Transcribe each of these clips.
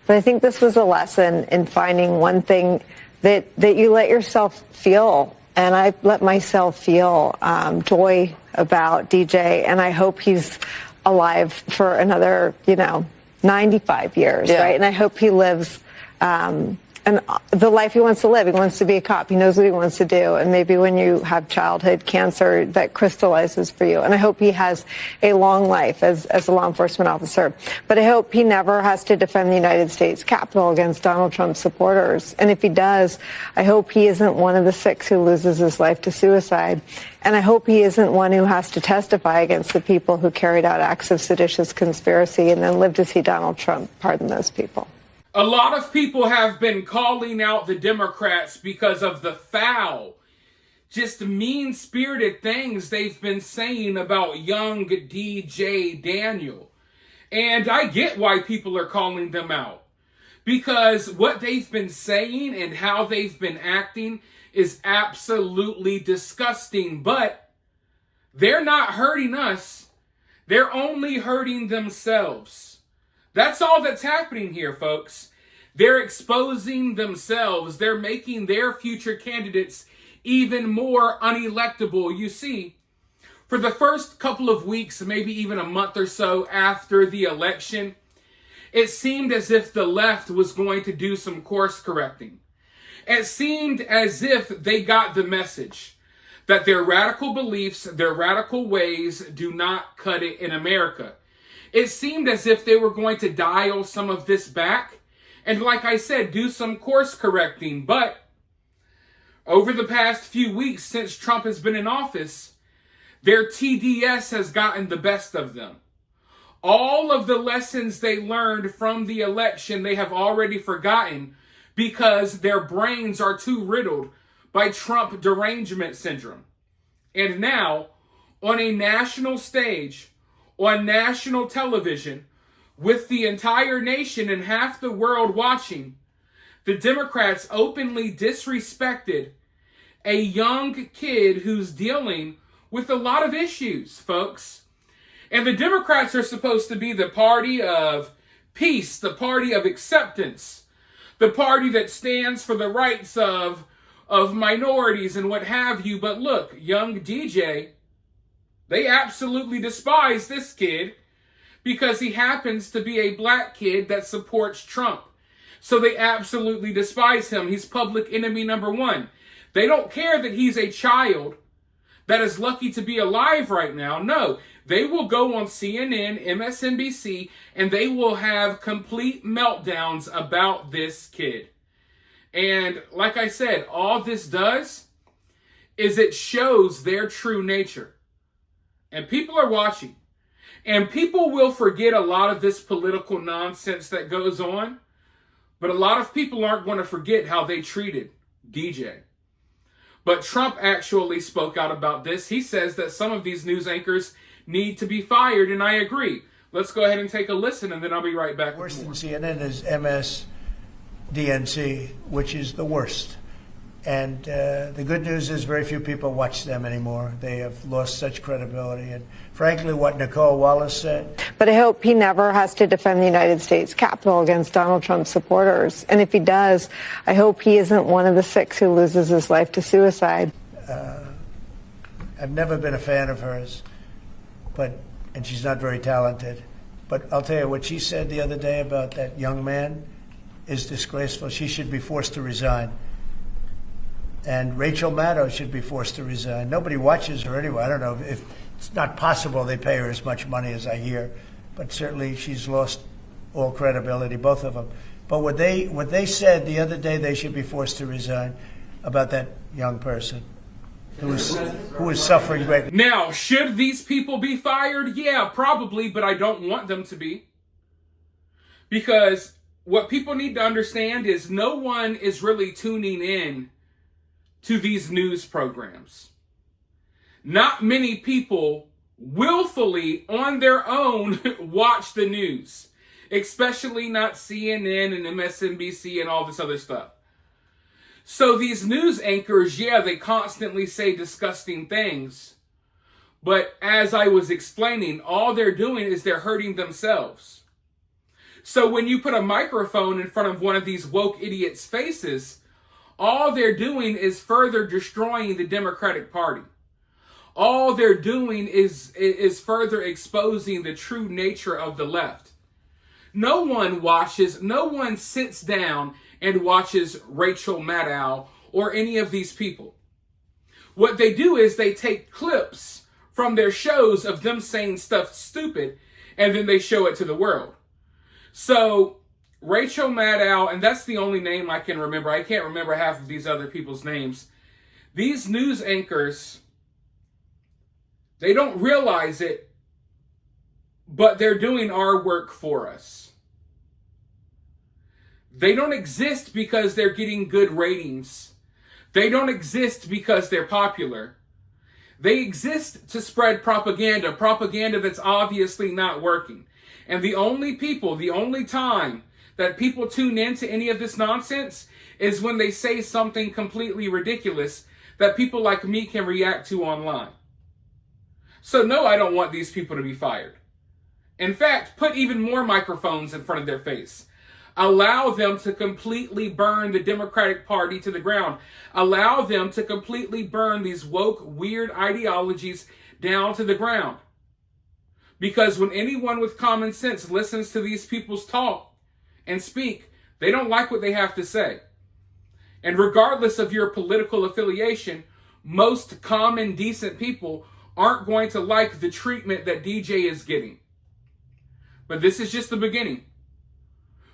But I think this was a lesson in finding one thing that you let yourself feel. And I let myself feel joy about DJ. And I hope he's alive for another, 95 years, right? And I hope he lives and the life he wants to live. He wants to be a cop. He knows what he wants to do. And maybe when you have childhood cancer, that crystallizes for you. And I hope he has a long life as a law enforcement officer. But I hope he never has to defend the United States Capitol against Donald Trump's supporters. And if he does, I hope he isn't one of the 6 who loses his life to suicide. And I hope he isn't one who has to testify against the people who carried out acts of seditious conspiracy and then live to see Donald Trump pardon those people. A lot of people have been calling out the Democrats because of the foul, just mean-spirited things they've been saying about young DJ Daniel. And I get why people are calling them out. Because what they've been saying and how they've been acting is absolutely disgusting. But they're not hurting us. They're only hurting themselves. That's all that's happening here, folks. They're exposing themselves. They're making their future candidates even more unelectable. You see, for the first couple of weeks, maybe even a month or so after the election, it seemed as if the left was going to do some course correcting. It seemed as if they got the message that their radical beliefs, their radical ways do not cut it in America. It seemed as if they were going to dial some of this back and, like I said, do some course correcting. But over the past few weeks since Trump has been in office, their TDS has gotten the best of them. All of the lessons they learned from the election they have already forgotten because their brains are too riddled by Trump derangement syndrome. And now, on a national stage, on national television, with the entire nation and half the world watching, the Democrats openly disrespected a young kid who's dealing with a lot of issues, folks. And the Democrats are supposed to be the party of peace, the party of acceptance, the party that stands for the rights of minorities and what have you. But look, young DJ, they absolutely despise this kid because he happens to be a black kid that supports Trump. So they absolutely despise him. He's public enemy number 1. They don't care that he's a child that is lucky to be alive right now. No, they will go on CNN, MSNBC, and they will have complete meltdowns about this kid. And like I said, all this does is it shows their true nature. And people are watching. And people will forget a lot of this political nonsense that goes on. But a lot of people aren't going to forget how they treated DJ. But Trump actually spoke out about this. He says that some of these news anchors need to be fired, and I agree. Let's go ahead and take a listen, and then I'll be right back. Worse than CNN is MSDNC, which is the worst. And the good news is very few people watch them anymore. They have lost such credibility. And frankly, what Nicole Wallace said. But I hope he never has to defend the United States Capitol against Donald Trump's supporters. And if he does, I hope he isn't one of the 6 who loses his life to suicide. I've never been a fan of hers, and she's not very talented. But I'll tell you, what she said the other day about that young man is disgraceful. She should be forced to resign. And Rachel Maddow should be forced to resign. Nobody watches her anyway. I don't know if it's not possible they pay her as much money as I hear, but certainly she's lost all credibility, both of them. But what they said the other day, they should be forced to resign about that young person who is suffering greatly. Now, should these people be fired? Yeah, probably, but I don't want them to be. Because what people need to understand is no one is really tuning in to these news programs. Not many people willfully on their own watch the news, especially not CNN and MSNBC and all this other stuff. So these news anchors, yeah, they constantly say disgusting things. But as I was explaining, all they're doing is they're hurting themselves. So when you put a microphone in front of one of these woke idiots' faces, all they're doing is further destroying the Democratic Party. All they're doing is further exposing the true nature of the left. No one sits down and watches Rachel Maddow or any of these people. What they do is they take clips from their shows of them saying stuff stupid, and then they show it to the world. So Rachel Maddow, and that's the only name I can remember. I can't remember half of these other people's names. These news anchors, they don't realize it, but they're doing our work for us. They don't exist because they're getting good ratings. They don't exist because they're popular. They exist to spread propaganda that's obviously not working. And the only time that people tune into any of this nonsense is when they say something completely ridiculous that people like me can react to online. So no, I don't want these people to be fired. In fact, put even more microphones in front of their face. Allow them to completely burn the Democratic Party to the ground. Allow them to completely burn these woke, weird ideologies down to the ground. Because when anyone with common sense listens to these people's talk and speak, they don't like what they have to say. And regardless of your political affiliation, most common, decent people aren't going to like the treatment that DJ is getting. But this is just the beginning.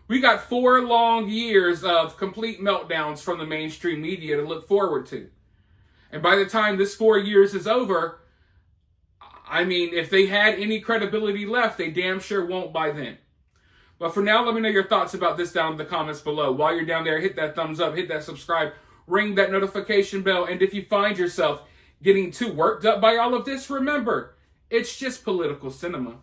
We got 4 long years of complete meltdowns from the mainstream media to look forward to. And by the time this 4 years is over, I mean, if they had any credibility left, they damn sure won't by then. But for now, let me know your thoughts about this down in the comments below. While you're down there, hit that thumbs up, hit that subscribe, ring that notification bell. And if you find yourself getting too worked up by all of this, remember, it's just political cinema.